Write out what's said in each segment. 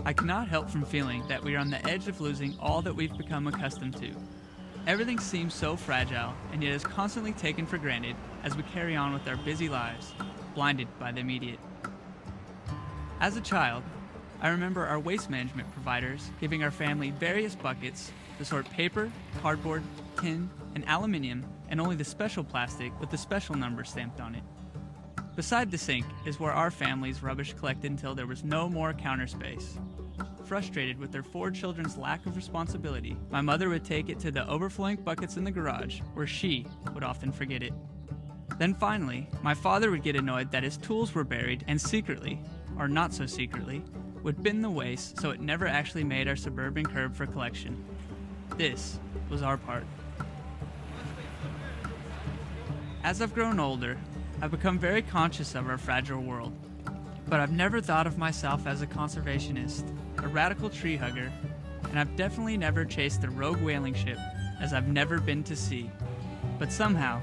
I cannot help from feeling that we are on the edge of losing all that we've become accustomed to. Everything seems so fragile and yet is constantly taken for granted as we carry on with our busy lives, blinded by the immediate. As a child, I remember our waste management providers giving our family various buckets to sort paper, cardboard, tin, and aluminium, and only the special plastic with the special number stamped on it. Beside the sink is where our family's rubbish collected until there was no more counter space. Frustrated with their 4 children's lack of responsibility, my mother would take it to the overflowing buckets in the garage, where she would often forget it. Then finally, my father would get annoyed that his tools were buried and secretly, or not so secretly, would bin the waste so it never actually made our suburban curb for collection. This was our part. As I've grown older, I've become very conscious of our fragile world. But I've never thought of myself as a conservationist, a radical tree hugger, and I've definitely never chased the rogue whaling ship, as I've never been to sea. But somehow,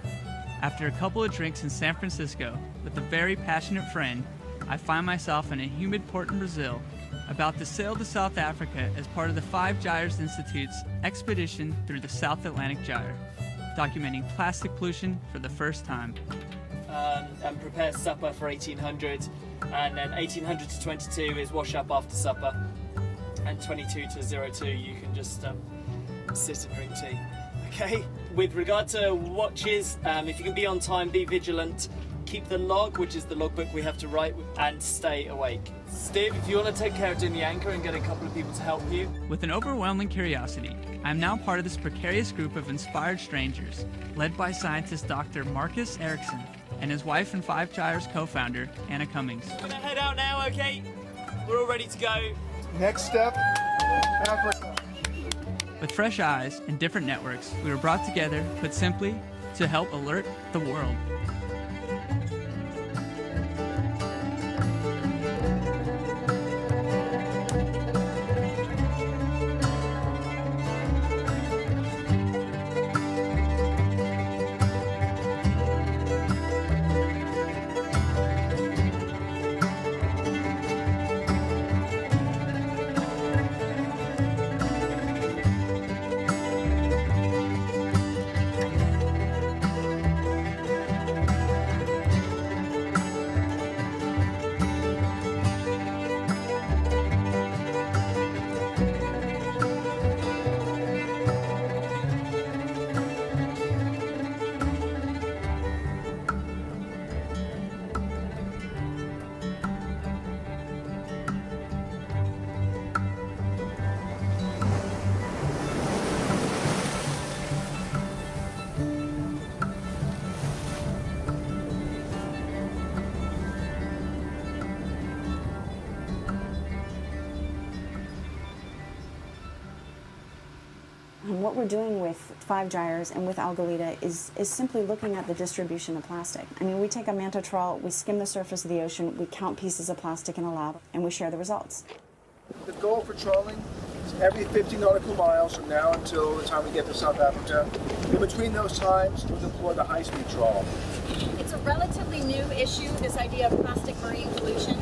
after a couple of drinks in San Francisco with a very passionate friend, I find myself in a humid port in Brazil, about to sail to South Africa as part of the 5 Gyres Institute's expedition through the South Atlantic Gyre, documenting plastic pollution for the first time. And prepare supper for 1800, and then 1800 to 22 is wash up after supper, and 22 to 02 you can just sit and drink tea. Okay, with regard to watches, if you can be on time, be vigilant, keep the log, which is the logbook we have to write, and stay awake. Steve, if you want to take care of doing the anchor and get a couple of people to help you. With an overwhelming curiosity, I am now part of this precarious group of inspired strangers, led by scientist Dr. Marcus Erickson and his wife and 5 Gyres co-founder, Anna Cummings. We're gonna head out now, okay? We're all ready to go. Next step, Africa. With fresh eyes and different networks, we were brought together, put simply, to help alert the world. What we're doing with 5 Gyres and with Algalita is simply looking at the distribution of plastic. I mean, we take a manta trawl, we skim the surface of the ocean, we count pieces of plastic in a lab, and we share the results. The goal for trawling is every 50 nautical miles from now until the time we get to South Africa. In between those times, we'll deploy the high-speed trawl. It's a relatively new issue, this idea of plastic marine pollution.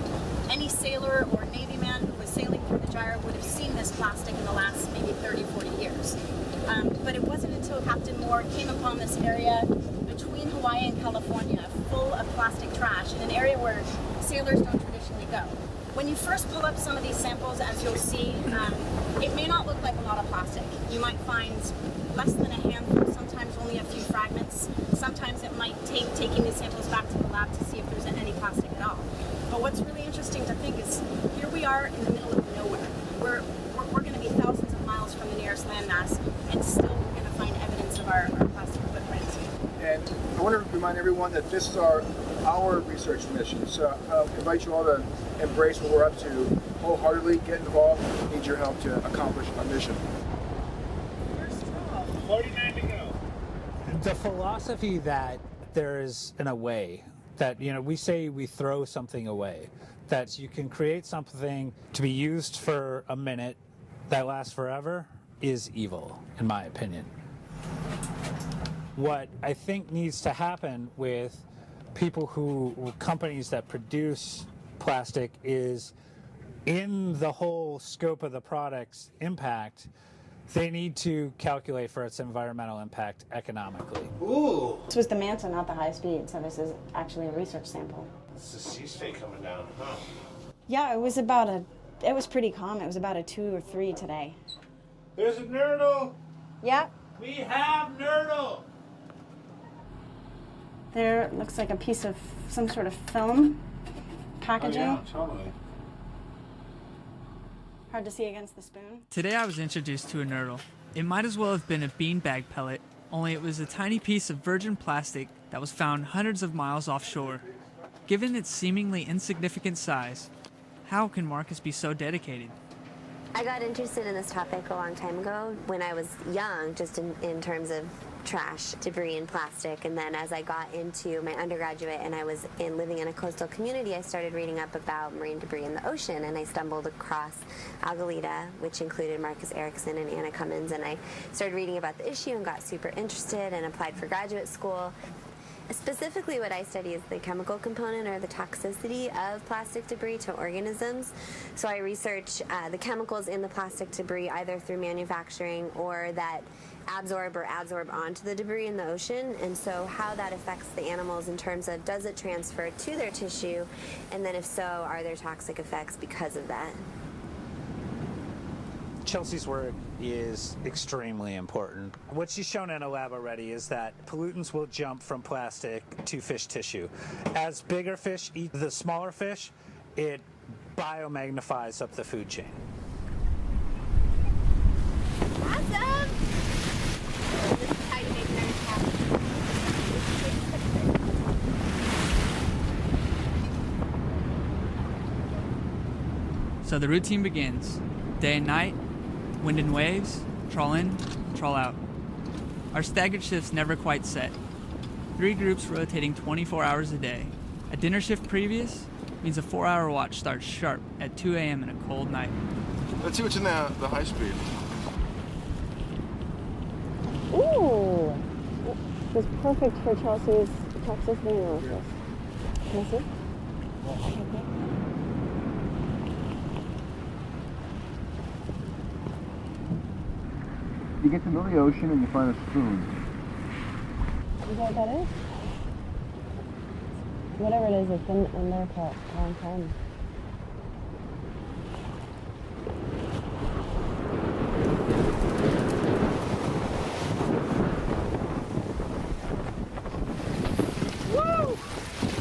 Any sailor or Navy man who was sailing through the gyre would have seen this plastic in the last maybe 30, 40 years. But it wasn't until Captain Moore came upon this area between Hawaii and California full of plastic trash in an area where sailors don't traditionally go. When you first pull up some of these samples, as you'll see, it may not look like a lot of plastic. You might find less than a handful, sometimes only a few fragments. Sometimes it might take taking these samples back to the lab to see if there's any plastic at all. But what's really interesting to think is, here we are in the middle of nowhere. We're going to be thousands of miles from the nearest landmass, and still we're going to find evidence of our plastic footprint. And I want to remind everyone that this is our research mission. So I invite you all to embrace what we're up to wholeheartedly, get involved. We need your help to accomplish our mission. The philosophy that there is in a way that, we say we throw something away, that you can create something to be used for a minute that lasts forever is evil, in my opinion. What I think needs to happen with companies that produce plastic is in the whole scope of the product's impact, they need to calculate for its environmental impact economically. Ooh! This was the Manta, not the high speed, so this is actually a research sample. It's the sea state coming down, huh? Yeah, it was pretty calm. It was about a 2 or 3 today. There's a nurdle! Yeah. We have nurdle! There looks like a piece of some sort of film packaging. Oh, yeah, totally. Hard to see against the spoon. Today I was introduced to a nurdle. It might as well have been a beanbag pellet, only it was a tiny piece of virgin plastic that was found hundreds of miles offshore. Given its seemingly insignificant size, how can Marcus be so dedicated? I got interested in this topic a long time ago when I was young, just in terms of trash, debris, and plastic. And then as I got into my undergraduate and I was living in a coastal community, I started reading up about marine debris in the ocean, and I stumbled across Algalita, which included Marcus Erickson and Anna Cummins, and I started reading about the issue and got super interested and applied for graduate school. Specifically, what I study is the chemical component, or the toxicity of plastic debris to organisms. So I research the chemicals in the plastic debris, either through manufacturing or that adsorb onto the debris in the ocean, and so how that affects the animals in terms of, does it transfer to their tissue, and then if so, are there toxic effects because of that? Chelsea's work is extremely important. What she's shown in a lab already is that pollutants will jump from plastic to fish tissue. As bigger fish eat the smaller fish, it biomagnifies up the food chain. Awesome! This is how you make nerds happy. So the routine begins. Day and night, wind and waves, trawl in, trawl out. Our staggered shifts never quite set. 3 groups rotating 24 hours a day. A dinner shift previous means a 4-hour watch starts sharp at 2 a.m. in a cold night. Let's see what's in the high speed. Ooh! It's perfect for Chelsea's toxicity analysis. Can I see? You get to know the ocean and you find a spoon. Is that what that is? Whatever it is, it's been in there for a long time.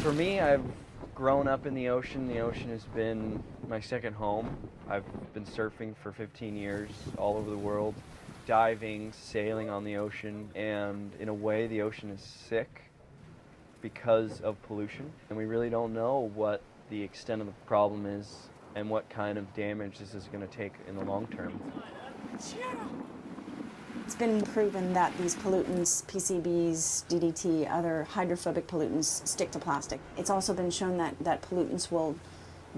For me, I've grown up in the ocean. The ocean has been my second home. I've been surfing for 15 years all over the world, diving, sailing on the ocean, and in a way the ocean is sick because of pollution, and we really don't know what the extent of the problem is and what kind of damage this is going to take in the long term. It's been proven that these pollutants, PCBs, DDT, other hydrophobic pollutants, stick to plastic. It's also been shown that pollutants will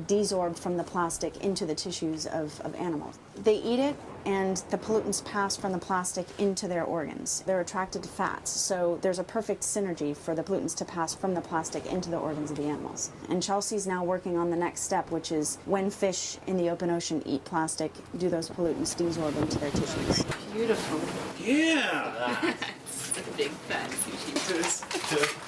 desorb from the plastic into the tissues of animals. They eat it, and the pollutants pass from the plastic into their organs. They're attracted to fats, so there's a perfect synergy for the pollutants to pass from the plastic into the organs of the animals. And Chelsea's now working on the next step, which is when fish in the open ocean eat plastic, do those pollutants desorb into their tissues? Beautiful. Yeah! It's a big fat sushi.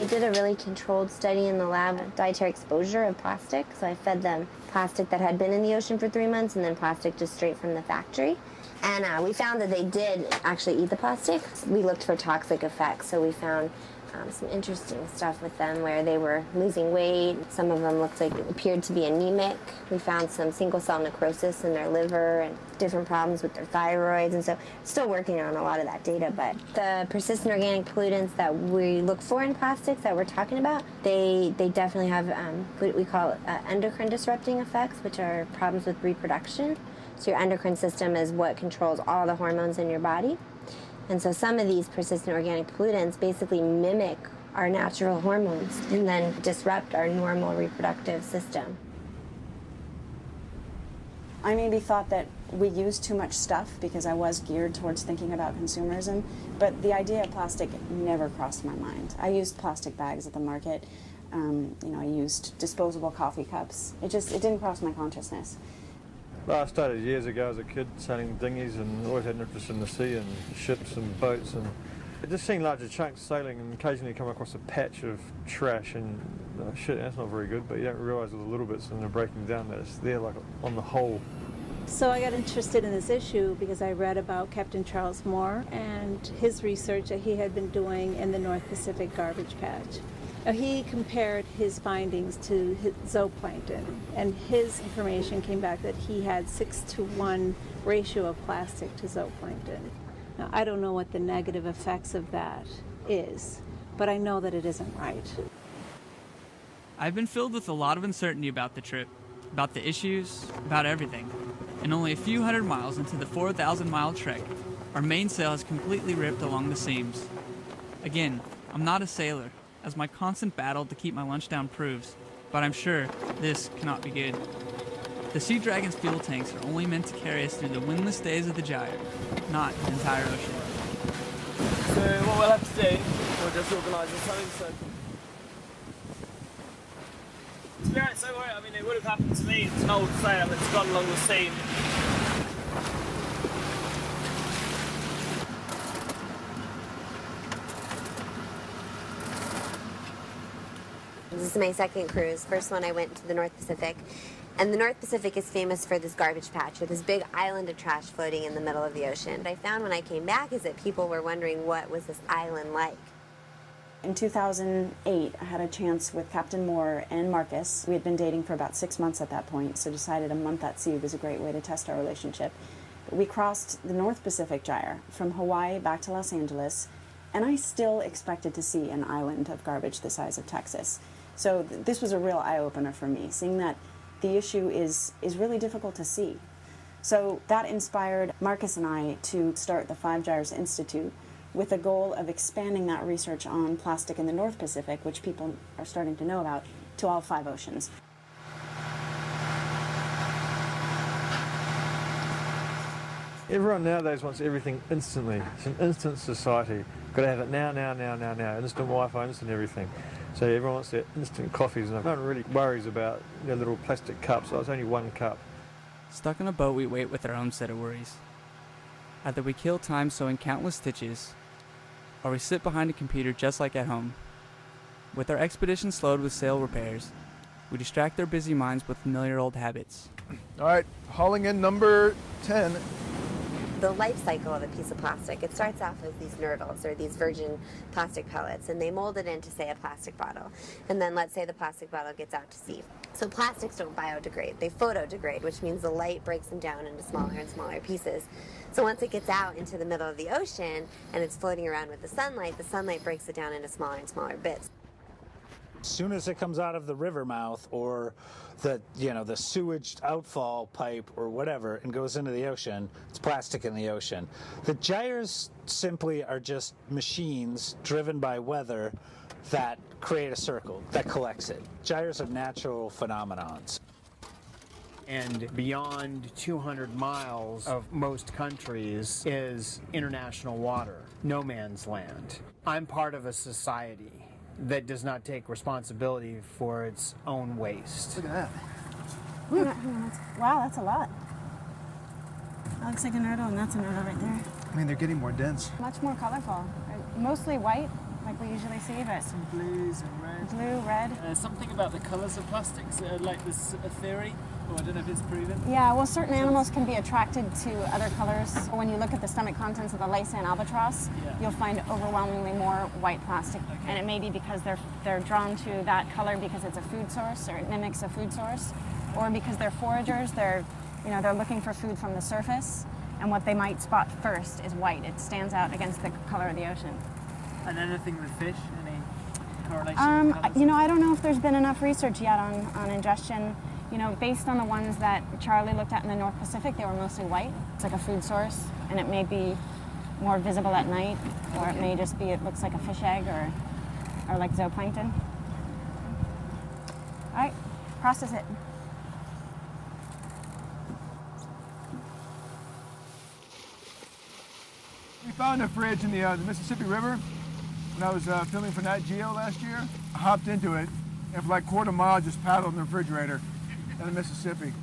I did a really controlled study in the lab of dietary exposure of plastic. So I fed them plastic that had been in the ocean for 3 months and then plastic just straight from the factory. And we found that they did actually eat the plastic. We looked for toxic effects, so we found some interesting stuff with them where they were losing weight. Some of them looked like it appeared to be anemic. We found some single-cell necrosis in their liver and different problems with their thyroids, and so still working on a lot of that data. But the persistent organic pollutants that we look for in plastics that we're talking about, they definitely have what we call endocrine disrupting effects, which are problems with reproduction. So your endocrine system is what controls all the hormones in your body. And so some of these persistent organic pollutants basically mimic our natural hormones and then disrupt our normal reproductive system. I maybe thought that we use too much stuff because I was geared towards thinking about consumerism, but the idea of plastic never crossed my mind. I used plastic bags at the market. I used disposable coffee cups. It didn't cross my consciousness. Well, I started years ago as a kid sailing dinghies and always had an interest in the sea and ships and boats, and it just seen larger chunks sailing and occasionally come across a patch of trash and shit, that's not very good, but you don't realise all the little bits and they're breaking down that it's there like on the whole. So I got interested in this issue because I read about Captain Charles Moore and his research that he had been doing in the North Pacific garbage patch. Now, he compared his findings to zooplankton, and his information came back that he had 6-to-1 ratio of plastic to zooplankton. Now, I don't know what the negative effects of that is, but I know that it isn't right. I've been filled with a lot of uncertainty about the trip, about the issues, about everything. And only a few hundred miles into the 4,000-mile trek, our mainsail has completely ripped along the seams. Again, I'm not a sailor, as my constant battle to keep my lunch down proves, but I'm sure this cannot be good. The Sea Dragon's fuel tanks are only meant to carry us through the windless days of the Gyre, not the entire ocean. So what we'll have to do, we'll just organise a towing circle. To be honest, don't worry, I mean it would have happened to me. It's an old sail that's gone along the seam. This is my second cruise. First one I went to the North Pacific. And the North Pacific is famous for this garbage patch, or this big island of trash floating in the middle of the ocean. What I found when I came back is that people were wondering what was this island like. In 2008, I had a chance with Captain Moore and Marcus. We had been dating for about 6 months at that point, so decided a month at sea was a great way to test our relationship. We crossed the North Pacific Gyre from Hawaii back to Los Angeles, and I still expected to see an island of garbage the size of Texas. So this was a real eye-opener for me, seeing that the issue is really difficult to see. So that inspired Marcus and I to start the Five Gyres Institute, with the goal of expanding that research on plastic in the North Pacific, which people are starting to know about, to all 5 oceans. Everyone nowadays wants everything instantly. It's an instant society. Got to have it now. Instant Wi-Fi, instant everything. So everyone wants their instant coffees, and no one really worries about their little plastic cups. Oh, it's only 1 cup. Stuck on a boat, we wait with our own set of worries. Either we kill time sewing countless stitches, or we sit behind a computer just like at home. With our expedition slowed with sail repairs, we distract their busy minds with familiar old habits. All right, hauling in number 10. The life cycle of a piece of plastic, it starts off with these nurdles, or these virgin plastic pellets, and they mold it into, say, a plastic bottle. And then let's say the plastic bottle gets out to sea. So plastics don't biodegrade, they photodegrade, which means the light breaks them down into smaller and smaller pieces. So once it gets out into the middle of the ocean and it's floating around with the sunlight breaks it down into smaller and smaller bits. As soon as it comes out of the river mouth or the sewage outfall pipe or whatever and goes into the ocean, it's plastic in the ocean. The gyres simply are just machines driven by weather that create a circle that collects it. Gyres are natural phenomenons. And beyond 200 miles of most countries is international water, no man's land. I'm part of a society that does not take responsibility for its own waste. Look at that. Wow, that's a lot. That looks like a nurdle, and that's a nurdle right there. I mean, they're getting more dense. Much more colorful. Mostly white, like we usually see, but Some blues and reds. blue, red. Something about the colours of plastics, like this theory, or I don't know if it's proven. Yeah, well, certain animals can be attracted to other colors. When you look at the stomach contents of the Lysan albatross, you'll find overwhelmingly more white plastic. And it may be because they're drawn to that color because it's a food source, or it mimics a food source, or because they're foragers. They're looking for food from the surface, and what they might spot first is white. It stands out against the color of the ocean. And anything with fish? Any correlation? I don't know if there's been enough research yet on ingestion. Based on the ones that Charlie looked at in the North Pacific, they were mostly white. It's like a food source, and it may be more visible at night, or it may just be, it looks like a fish egg or like zooplankton. All right, process it. We found a fridge in the Mississippi River when I was filming for Nat Geo last year. I hopped into it, and for like quarter mile just paddled in the refrigerator in the Mississippi.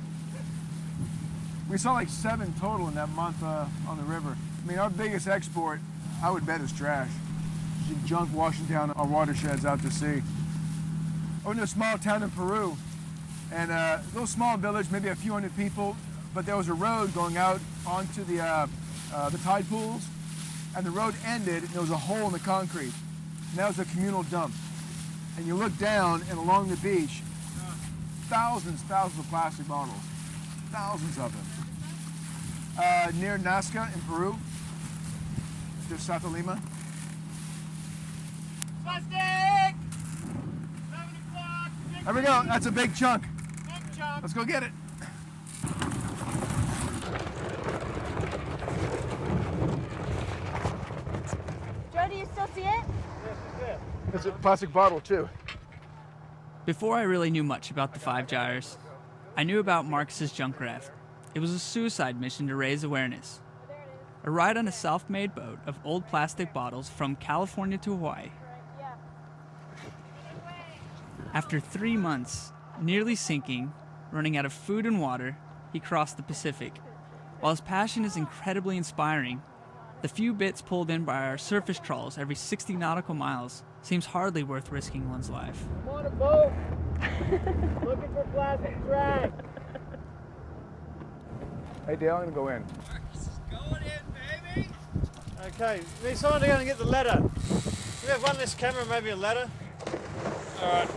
We saw like 7 total in that month on the river. I mean, our biggest export, I would bet, is trash. Just junk washing down our watersheds out to sea. I went to a small town in Peru, and a little small village, maybe a few hundred people, but there was a road going out onto the tide pools, and the road ended, and there was a hole in the concrete, and that was a communal dump. And you look down, and along the beach, thousands of plastic bottles, thousands of them. Near Nazca in Peru, just south of Lima. Plastic! There we go, that's a big chunk. Big chunk. Let's go get it. Joe, do you still see it? It's a plastic bottle too. Before I really knew much about the 5 gyres, I knew about Marcus's junk raft. It was a suicide mission to raise awareness. A ride on a self-made boat of old plastic bottles from California to Hawaii. After 3 months, nearly sinking, running out of food and water, he crossed the Pacific. While his passion is incredibly inspiring, the few bits pulled in by our surface trawls every 60 nautical miles seems hardly worth risking one's life. I'm on a boat. Looking for plastic trash. Hey Dale, I'm gonna go in. Going in, baby. Okay, need someone to go and get the ladder. We have one less camera, maybe a ladder. Alright.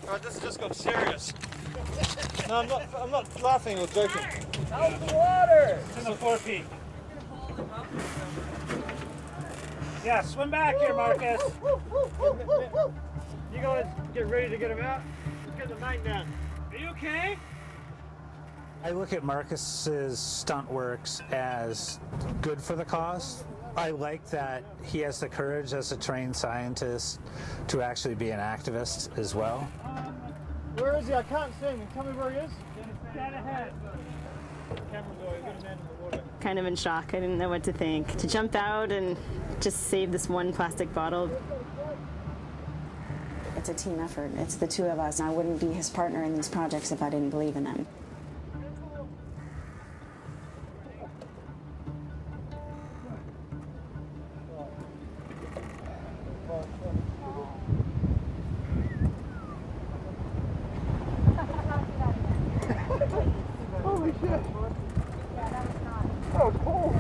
Alright, this has just got serious. No, I'm not laughing or joking. How's the water? It's in the 4P. Yeah, swim back here, Marcus. You guys get ready to get him out. Let's get the main down. Are you okay? I look at Marcus's stunt works as good for the cause. I like that he has the courage as a trained scientist to actually be an activist as well. Where is he? I can't see him. Tell me where he is. Stand ahead. Camera boy, we've got a man in the water. Kind of in shock. I didn't know what to think. To jump out and just save this one plastic bottle. It's a team effort. It's the 2 of us. I wouldn't be his partner in these projects if I didn't believe in them. Holy shit! That was cool.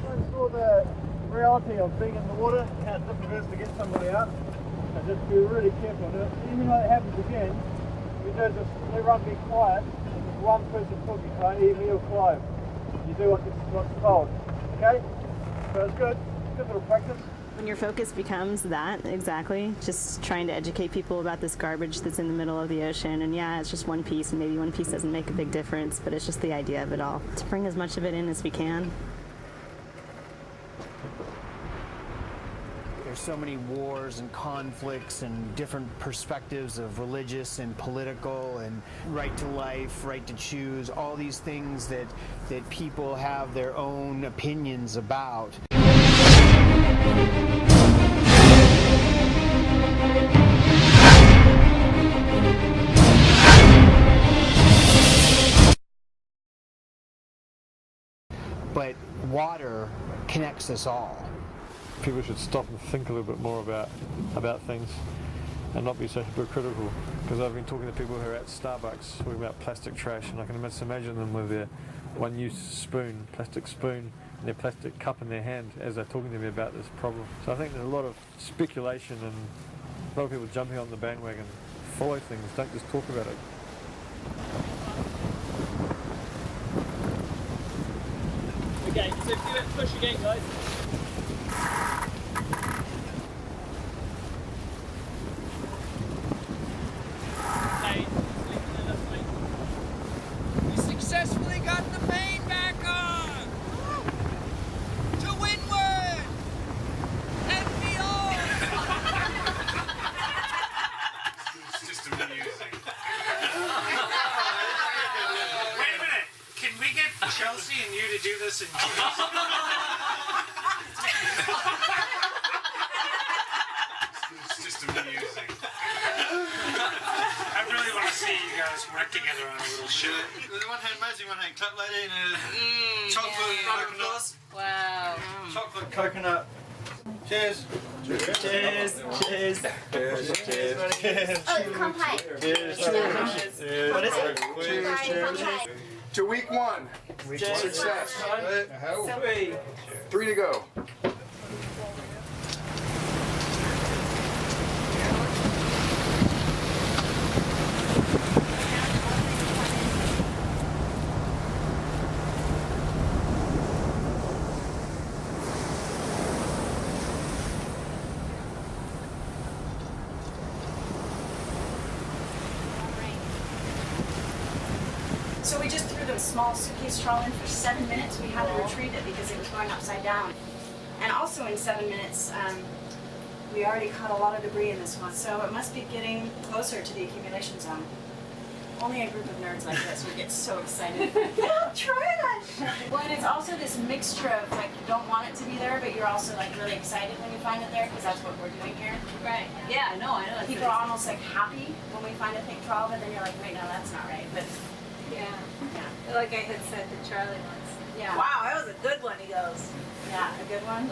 I saw the reality of being in the water, how difficult it is to get somebody out. And just be really careful. And even though it happens again, we do just everyone be quiet. And there's one person talking, i.e. me or Clive. You do what's told. Okay? So it's good. Good little practice. When your focus becomes that, exactly, just trying to educate people about this garbage that's in the middle of the ocean, and yeah, it's just one piece, and maybe one piece doesn't make a big difference, but it's just the idea of it all. To bring as much of it in as we can. There's so many wars and conflicts and different perspectives of religious and political and right to life, right to choose, all these things that people have their own opinions about. But water connects us all. People should stop and think a little bit more about things and not be so hypocritical. Because I've been talking to people who are at Starbucks talking about plastic trash, and I can just imagine them with their one-use spoon, plastic spoon, and their plastic cup in their hand as they're talking to me about this problem. So I think there's a lot of speculation and a lot of people jumping on the bandwagon. Follow things, don't just talk about it. Okay, so give it a push again, guys. Okay, We successfully got the main back on! To windward! And beyond! It's just amusing. Wait a minute! Can we get Chelsea and you to do this in unison? just amusing. I really want to see you guys work together on a little show. With one hand Mazzy, one hand Club Lady, and chocolate coconut. Wow. Chocolate coconut. Cheers. Cheers. Cheers. Cheers. Cheers. Cheers. Oh, it's calm pie. Cheers. Cheers. What is it? Calm pie. To week one. Success. 3 to go. So we just threw the small suitcase trawl in for 7 minutes. We had to retrieve it because it was going upside down. And also in 7 minutes, we already caught a lot of debris in this one, so it must be getting closer to the accumulation zone. Only a group of nerds like this would get so excited. Yeah, try it! Well, and it's also this mixture of like you don't want it to be there, but you're also like really excited when you find it there because that's what we're doing here. Right. Yeah, no, I know. People are almost like happy when we find a thick trawl, but then you're like, wait, no, that's not right. But Yeah. yeah. Like I had said to Charlie once. Yeah. Wow, that was a good one, he goes. Yeah, a good one.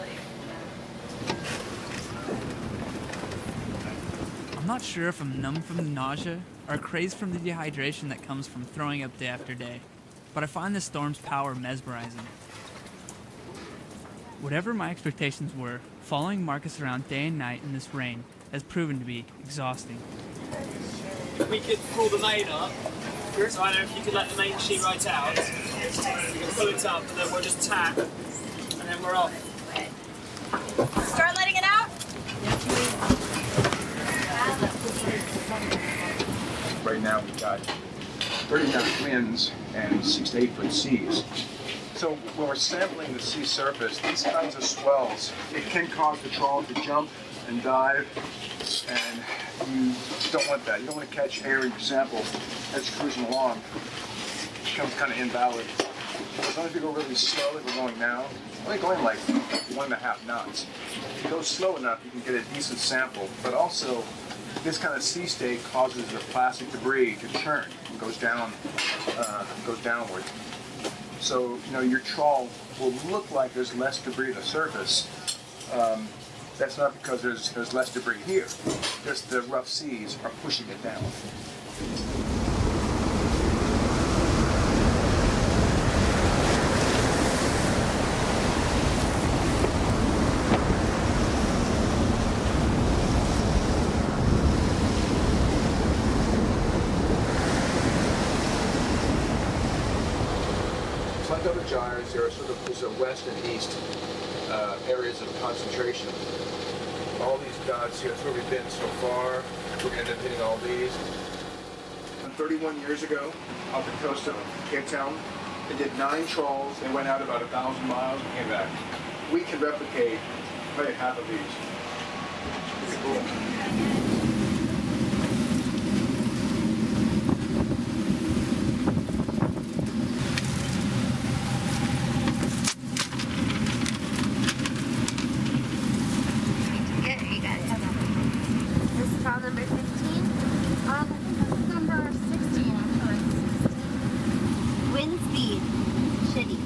I'm not sure if I'm numb from the nausea or crazed from the dehydration that comes from throwing up day after day, but I find the storm's power mesmerizing. Whatever my expectations were, following Marcus around day and night in this rain has proven to be exhausting. We could pull the main up. So I don't know if you could let the main sheet right out. We can pull it up and then we'll just tap and then we're off. Start letting it out. Right now we've got 30 knot winds and 6 to 8 foot seas. So when we're sampling the sea surface, these kinds of swells, it can cause the trawl to jump and dive, and you don't want that. You don't want to catch air in your sample as you're cruising along. It becomes kind of invalid. As long as we go really slow, like we're going now, only going like 1.5 knots. If you go slow enough, you can get a decent sample, but also this kind of sea state causes the plastic debris to churn and goes downward. So, you know, your trawl will look like there's less debris at the surface. That's not because there's less debris here. Just the rough seas are pushing it down. Like other gyres, there are sort of there's a west and east areas of concentration. All these dots here, that's where we've been so far. We're going to end up hitting all these. 31 years ago, off the coast of Cape Town, they did 9 trawls. They went out about 1,000 miles and came back. We can replicate probably half of these. Pretty cool. Number 15? I think this is number 16, actually. Wind speed. Shitty.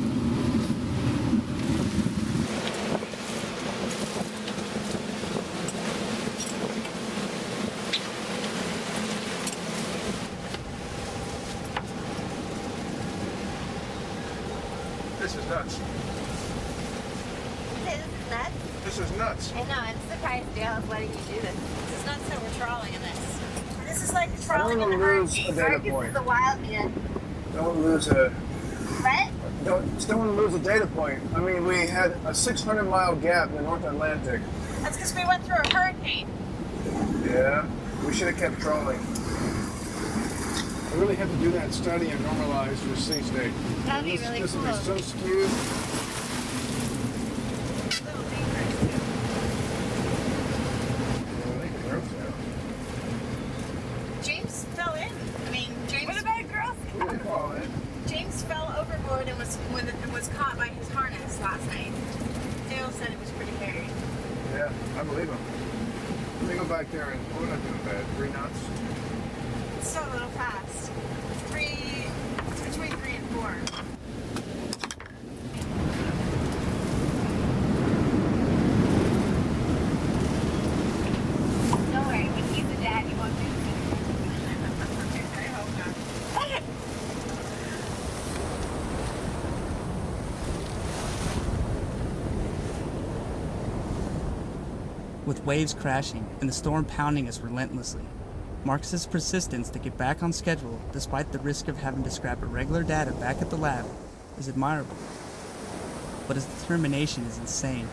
This is nuts. This is nuts? This is nuts. I know, I'm surprised Dale's letting you do this. This is nuts that we're trawling in this. This is like I trawling don't in want the to lose a hurricane. data Marcus point. is the wild man. Don't lose a. What? Still want to lose a data point. I mean, we had a 600-mile gap in the North Atlantic. That's because we went through a hurricane. Yeah, we should have kept trawling. I really have to do that study and normalize the sea state. That'd be really This cool. will be so skewed. James fell in. I mean, James. What about girls? What do they call it? James fell overboard and was caught by his harness last night. Dale said it was pretty hairy. Yeah, I believe him. Let me go back. back there and we're not doing bad. 3 knots. It's still a little fast. It's between 3 and 4. Don't worry, when he's a dad, he won't do this. I hope not. With waves crashing and the storm pounding us relentlessly, Marcus's persistence to get back on schedule despite the risk of having to scrap irregular data back at the lab is admirable. But his determination is insane.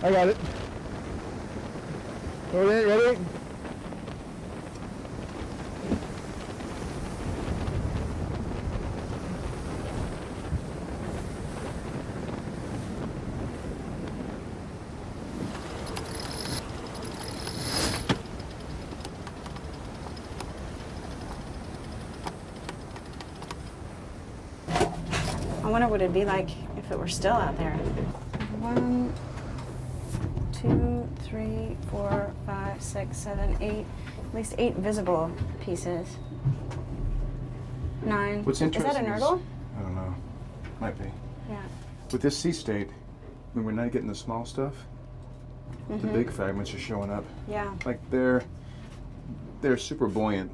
I got it. Ready? I wonder what it'd be like if it were still out there. 1, 2, 3, 4, 5, 6, 7, 8. At least 8 visible pieces. 9. What's interesting is that a nurdle? I don't know. Might be. Yeah. With this sea state, when we're not getting the small stuff, the big fragments are showing up. Yeah. Like they're super buoyant.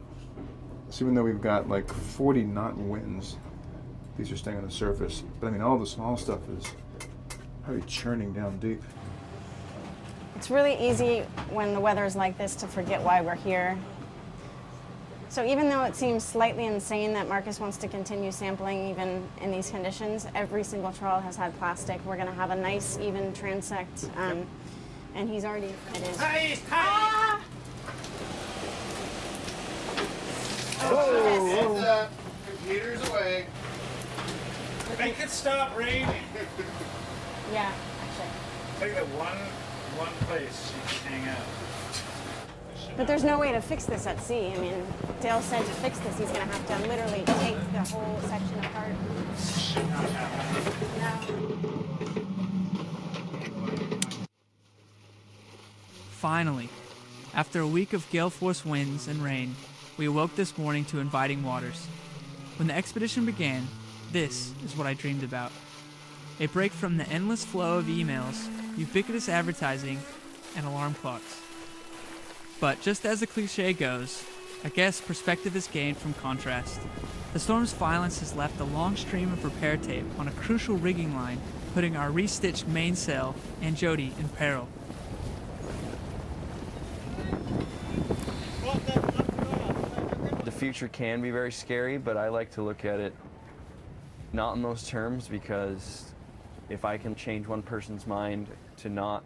So even though we've got like 40 knot winds, these are staying on the surface. But I mean, all the small stuff is probably churning down deep. It's really easy when the weather is like this to forget why we're here. So even though it seems slightly insane that Marcus wants to continue sampling even in these conditions, every single trawl has had plastic. We're going to have a nice, even transect. And he's already... It is. Ah! Heads up. Computers away. Make it stop raining. Yeah, actually. Take it one place you can hang out. But there's no way to fix this at sea. I mean, Dale said to fix this, he's going to have to literally take the whole section apart. Should not happen. No. Finally, after a week of gale force winds and rain, we awoke this morning to inviting waters. When the expedition began, this is what I dreamed about. A break from the endless flow of emails, ubiquitous advertising, and alarm clocks. But just as the cliche goes, I guess perspective is gained from contrast. The storm's violence has left a long stream of repair tape on a crucial rigging line, putting our restitched mainsail and Jody in peril. The future can be very scary, but I like to look at it not in those terms, because if I can change one person's mind to not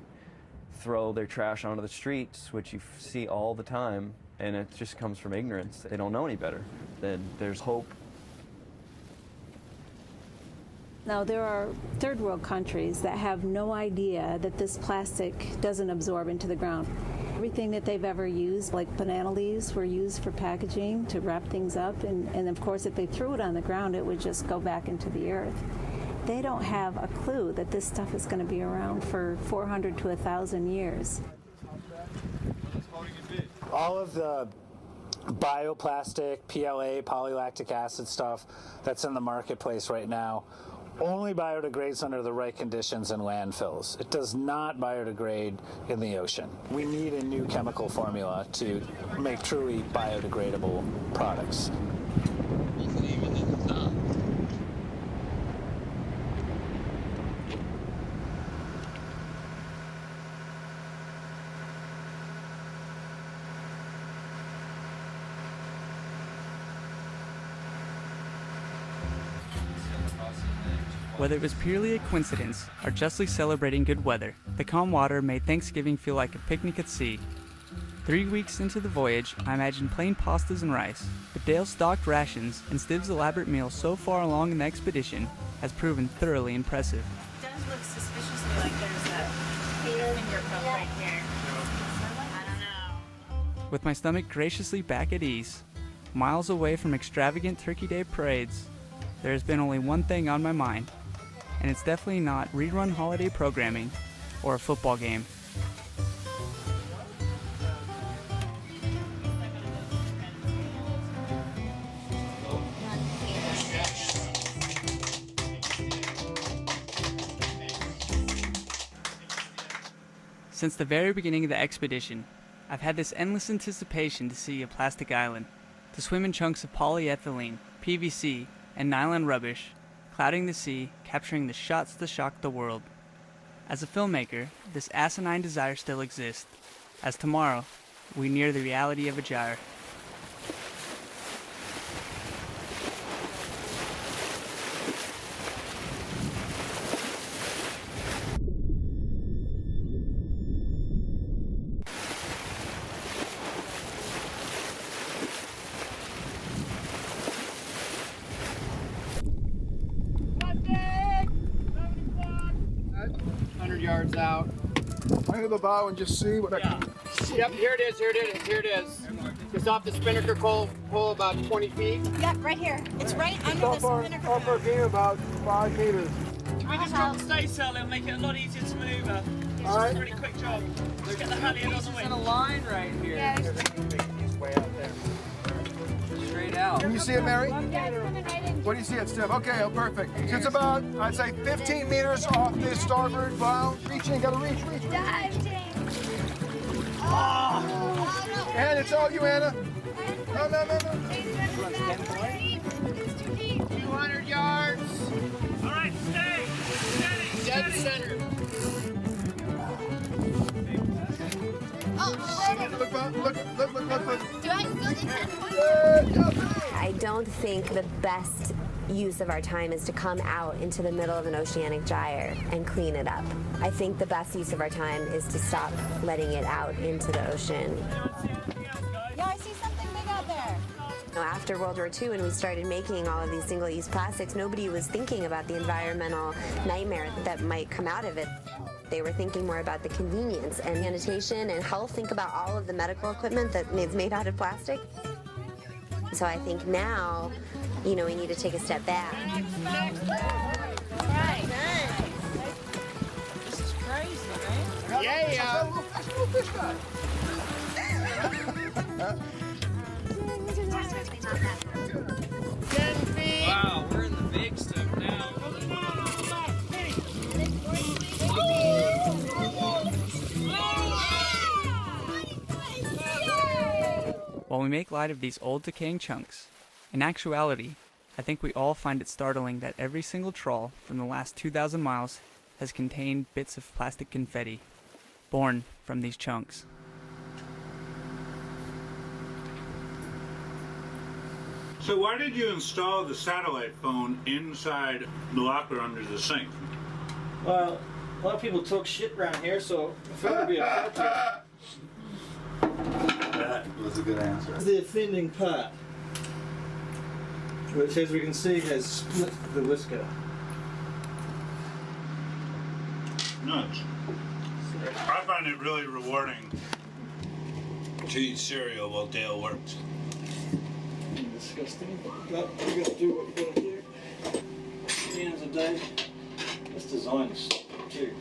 throw their trash onto the streets, which you see all the time, and it just comes from ignorance, they don't know any better, then there's hope. Now, there are third world countries that have no idea that this plastic doesn't absorb into the ground. Everything that they've ever used, like banana leaves, were used for packaging to wrap things up, and of course if they threw it on the ground it would just go back into the earth. They don't have a clue that this stuff is going to be around for 400 to 1,000 years. All of the bioplastic, PLA, polylactic acid stuff that's in the marketplace right now only biodegrades under the right conditions in landfills. It does not biodegrade in the ocean. We need a new chemical formula to make truly biodegradable products. Whether it was purely a coincidence or justly celebrating good weather, the calm water made Thanksgiving feel like a picnic at sea. 3 weeks into the voyage, I imagined plain pastas and rice, but Dale's stocked rations and Stiv's elaborate meal so far along in the expedition has proven thoroughly impressive. It does look suspiciously like there's a finger cup right here. I don't know. With my stomach graciously back at ease, miles away from extravagant Turkey Day parades, there has been only one thing on my mind, and it's definitely not rerun holiday programming or a football game. Since the very beginning of the expedition, I've had this endless anticipation to see a plastic island, to swim in chunks of polyethylene, PVC, and nylon rubbish, clouding the sea, capturing the shots to shock the world. As a filmmaker, this asinine desire still exists, as tomorrow, we near the reality of a gyre. Yards out. I hit the bow and just see what I can. Yep, here it is, here it is, here it is. Just off the spinnaker pull about 20 feet. Yep, right here. It's right under this spinnaker. Off our game about 5 meters. Can we just drop the staysail and make it a lot easier to manoeuvre? It's just a really quick job. Just get the halyard on the wing. There's a line right here. Yeah, He's way out there. Straight out. Can you see it, Mary? yeah, it's coming right in. What do you see it, Steve? Okay, oh, perfect. So it's about, I'd say, 15 meters off this starboard bow. Reach in, gotta reach. Dive, James. And it's all you, Anna. No. 200 yards. All right, stay. Steady. Dead center. Look. Do I still need 10 points? I don't think the best use of our time is to come out into the middle of an oceanic gyre and clean it up. I think the best use of our time is to stop letting it out into the ocean. Yeah, I see something big out there. After World War II, when we started making all of these single-use plastics, nobody was thinking about the environmental nightmare that might come out of it. They were thinking more about the convenience and sanitation and health. Think about all of the medical equipment that is made out of plastic. So I think now, we need to take a step back. All right. This is crazy, right? Yeah. That's a little fish guy. 10 feet. Wow, we're in the big stuff now. While we make light of these old decaying chunks, in actuality, I think we all find it startling that every single trawl from the last 2,000 miles has contained bits of plastic confetti, born from these chunks. So why did you install the satellite phone inside the locker under the sink? Well, a lot of people talk shit around here, so I thought it'd be a project. That was a good answer. The offending part, which as we can see has split the whisker. Nuts. I find it really rewarding to eat cereal while Dale works. Disgusting, but we got to do what we got to do. At the end of the day, this design is too.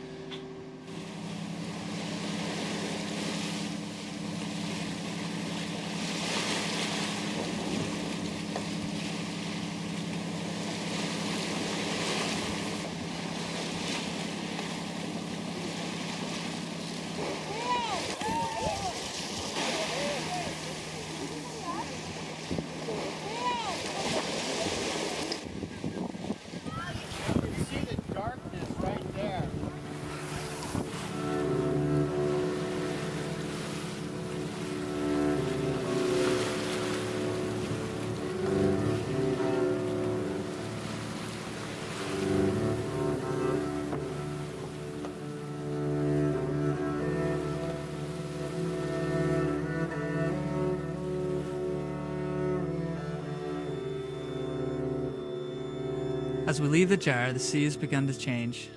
As we leave the gyre, the sea has begun to change.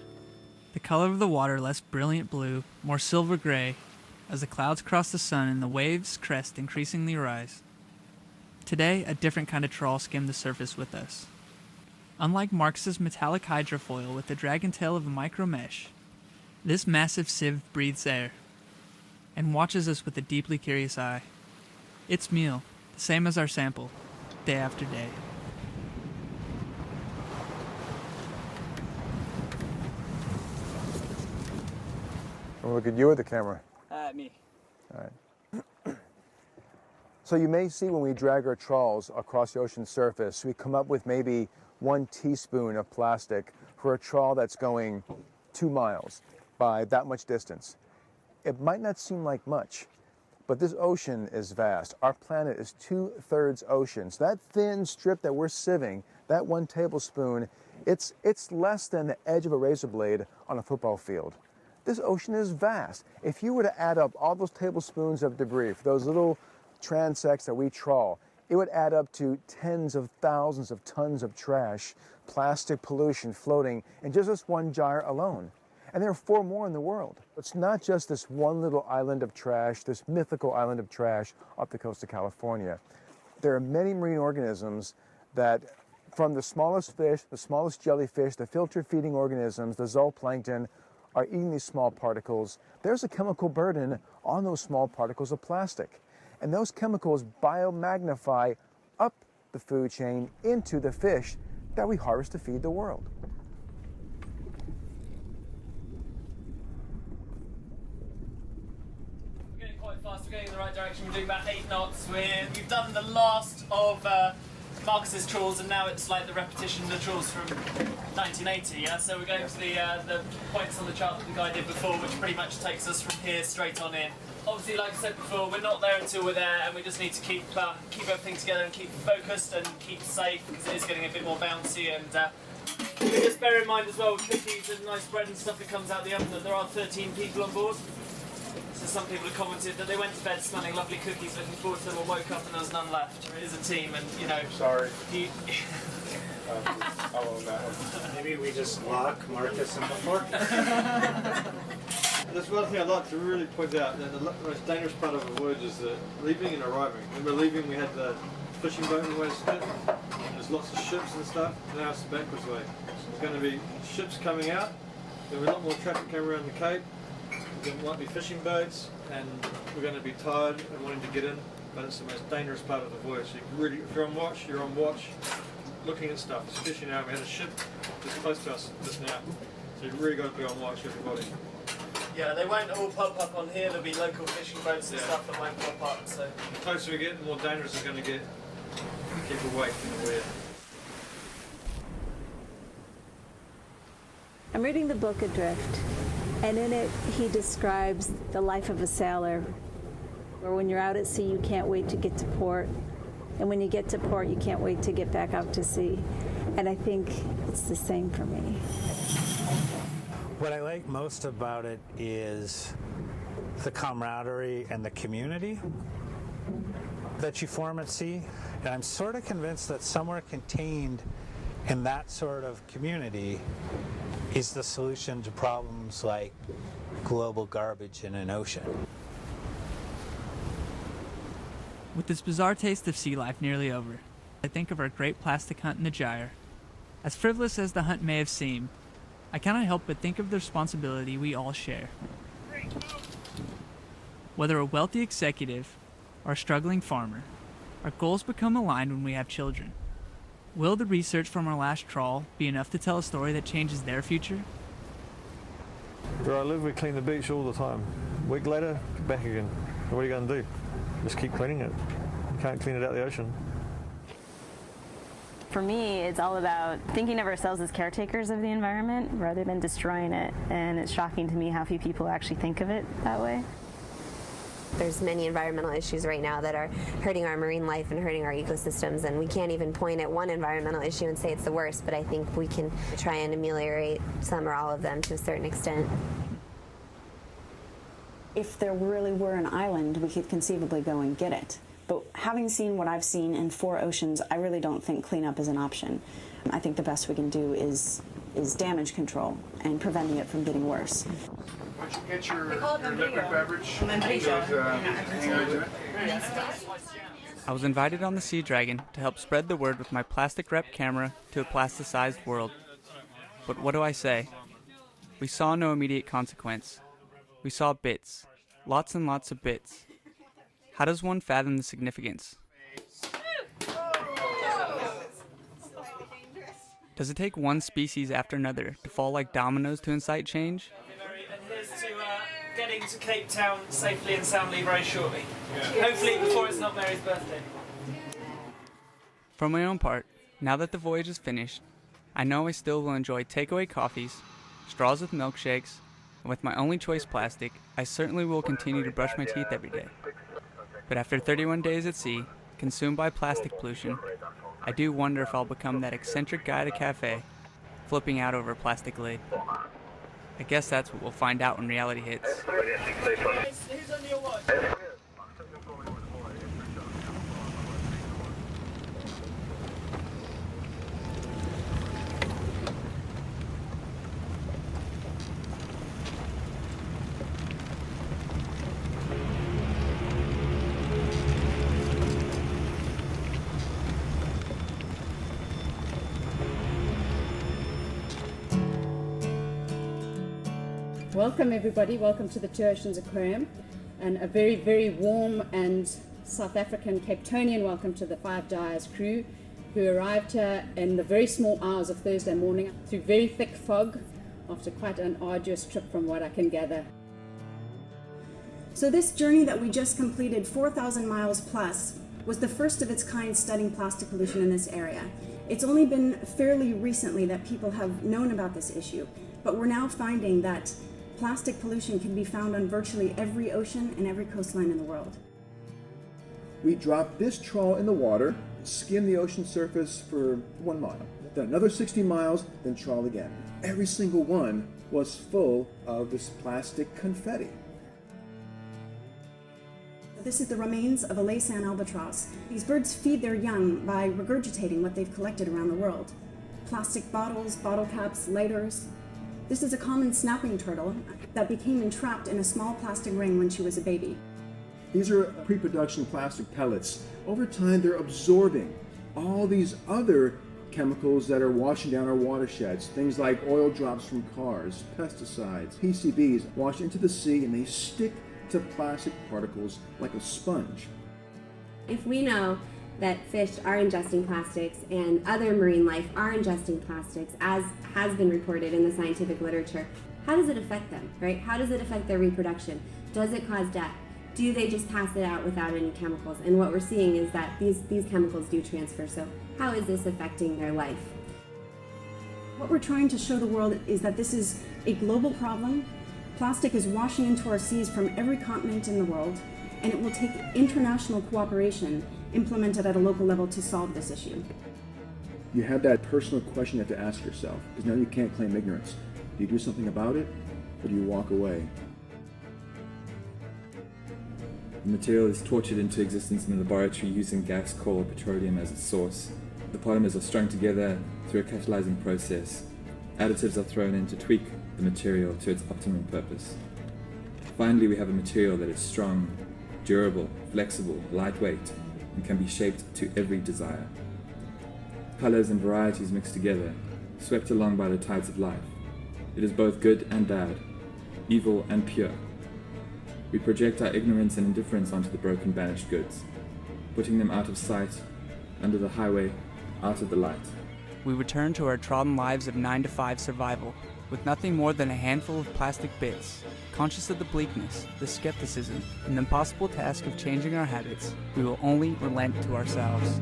The color of the water less brilliant blue, more silver gray, as the clouds cross the sun and the waves crest increasingly rise. Today, a different kind of trawl skimmed the surface with us. Unlike Marx's metallic hydrofoil with the dragon tail of a micro mesh, this massive sieve breathes air and watches us with a deeply curious eye. Its meal, the same as our sample, day after day. I'll look at you or the camera. Me. All right. So you may see when we drag our trawls across the ocean surface, we come up with maybe 1 teaspoon of plastic for a trawl that's going 2 miles by that much distance. It might not seem like much, but this ocean is vast. Our planet is 2/3 ocean. So that thin strip that we're sieving, that 1 tablespoon, it's less than the edge of a razor blade on a football field. This ocean is vast. If you were to add up all those tablespoons of debris, for those little transects that we trawl, it would add up to tens of thousands of tons of trash, plastic pollution floating in just this 1 gyre alone. And there are 4 more in the world. It's not just this one little island of trash, this mythical island of trash off the coast of California. There are many marine organisms that, from the smallest fish, the smallest jellyfish, the filter-feeding organisms, the zooplankton, are eating these small particles. There's a chemical burden on those small particles of plastic. And those chemicals biomagnify up the food chain into the fish that we harvest to feed the world. We're getting quite fast, we're going in the right direction, we're doing about 8 knots. We've done the last of Marcus's trawls, and now it's like the repetition of the trawls from 1980, yeah? So we're going to the points on the chart that the guy did before, which pretty much takes us from here straight on in. Obviously, like I said before, we're not there until we're there, and we just need to keep everything together and keep focused and keep safe, because it is getting a bit more bouncy. And just bear in mind as well, with cookies and nice bread and stuff that comes out the oven, that there are 13 people on board. So some people have commented that they went to bed smelling lovely cookies, looking forward to them, and woke up and there was none left. It is a team, and you know. Sorry. I'll own that one. Maybe we just lock Marcus in the floor. There's one thing I'd like to really point out, that the most dangerous part of a voyage is the leaving and arriving. When we're leaving, we had the fishing boat we went to, there's lots of ships and stuff. Now it's the backwards way. There's going to be ships coming out, there'll be a lot more traffic coming around the Cape, there might be fishing boats, and we're going to be tired and wanting to get in, but it's the most dangerous part of the voyage. So you can really, if you're on watch, you're on watch, looking at stuff, especially now. We had a ship that's close to us just now, so you've really got to be on watch, everybody. Yeah, they won't all pop up on here. There'll be local fishing boats and stuff that won't pop up. So the closer we get, the more dangerous it's going to get. Keep awake from the weird. I'm reading the book Adrift, and in it he describes the life of a sailor, where when you're out at sea you can't wait to get to port, and when you get to port you can't wait to get back out to sea. And I think it's the same for me. What I like most about it is the camaraderie and the community that you form at sea. And I'm sort of convinced that somewhere contained in that sort of community is the solution to problems like global garbage in an ocean. With this bizarre taste of sea life nearly over, I think of our great plastic hunt in the gyre. As frivolous as the hunt may have seemed, I cannot help but think of the responsibility we all share. Whether a wealthy executive or a struggling farmer, our goals become aligned when we have children. Will the research from our last trawl be enough to tell a story that changes their future? Where I live, we clean the beach all the time. A week later, back again. What are you going to do? Just keep cleaning it. You can't clean it out the ocean. For me, it's all about thinking of ourselves as caretakers of the environment rather than destroying it. And it's shocking to me how few people actually think of it that way. There's many environmental issues right now that are hurting our marine life and hurting our ecosystems, and we can't even point at one environmental issue and say it's the worst, but I think we can try and ameliorate some or all of them to a certain extent. If there really were an island, we could conceivably go and get it. But having seen what I've seen in 4 oceans, I really don't think cleanup is an option. I think the best we can do is damage control and preventing it from getting worse. Once you get your liquid beverage, hangers in it. I was invited on the Sea Dragon to help spread the word with my plastic rep camera to a plasticized world. But what do I say? We saw no immediate consequence. We saw bits. Lots and lots of bits. How does one fathom the significance? Does it take one species after another to fall like dominoes to incite change? And here's to getting to Cape Town safely and soundly very shortly. Hopefully before it's not Mary's birthday. For my own part, now that the voyage is finished, I know I still will enjoy takeaway coffees, straws with milkshakes, and with my only choice plastic, I certainly will continue to brush my teeth every day. But after 31 days at sea, consumed by plastic pollution, I do wonder if I'll become that eccentric guy at a cafe, flipping out over a plastic lid. I guess that's what we'll find out when reality hits. Who's on your watch? Welcome everybody, welcome to the Two Oceans Aquarium, and a very, very warm and South African Capetonian welcome to the Five Dyers crew, who arrived here in the very small hours of Thursday morning through very thick fog after quite an arduous trip from what I can gather. So this journey that we just completed, 4,000 miles plus, was the first of its kind studying plastic pollution in this area. It's only been fairly recently that people have known about this issue, but we're now finding that plastic pollution can be found on virtually every ocean and every coastline in the world. We drop this trawl in the water, skim the ocean surface for 1 mile, then another 60 miles, then trawl again. Every single one was full of this plastic confetti. This is the remains of a Laysan albatross. These birds feed their young by regurgitating what they've collected around the world. Plastic bottles, bottle caps, lighters. This is a common snapping turtle that became entrapped in a small plastic ring when she was a baby. These are pre-production plastic pellets. Over time, they're absorbing all these other chemicals that are washing down our watersheds. Things like oil drops from cars, pesticides, PCBs wash into the sea and they stick to plastic particles like a sponge. If we know that fish are ingesting plastics and other marine life are ingesting plastics, as has been reported in the scientific literature, how does it affect them, right? How does it affect their reproduction? Does it cause death? Do they just pass it out without any chemicals? And what we're seeing is that these chemicals do transfer, so how is this affecting their life? What we're trying to show the world is that this is a global problem. Plastic is washing into our seas from every continent in the world, and it will take international cooperation implemented at a local level to solve this issue. You have that personal question you have to ask yourself, because now you can't claim ignorance. Do you do something about it, or do you walk away? The material is tortured into existence in the laboratory using gas, coal, or petroleum as its source. The polymers are strung together through a catalyzing process. Additives are thrown in to tweak the material to its optimum purpose. Finally, we have a material that is strong, durable, flexible, lightweight, and can be shaped to every desire. Colors and varieties mixed together, swept along by the tides of life. It is both good and bad, evil and pure. We project our ignorance and indifference onto the broken, banished goods, putting them out of sight, under the highway, out of the light. We return to our trodden lives of 9-to-5 survival, with nothing more than a handful of plastic bits. Conscious of the bleakness, the skepticism, and the impossible task of changing our habits, we will only relent to ourselves.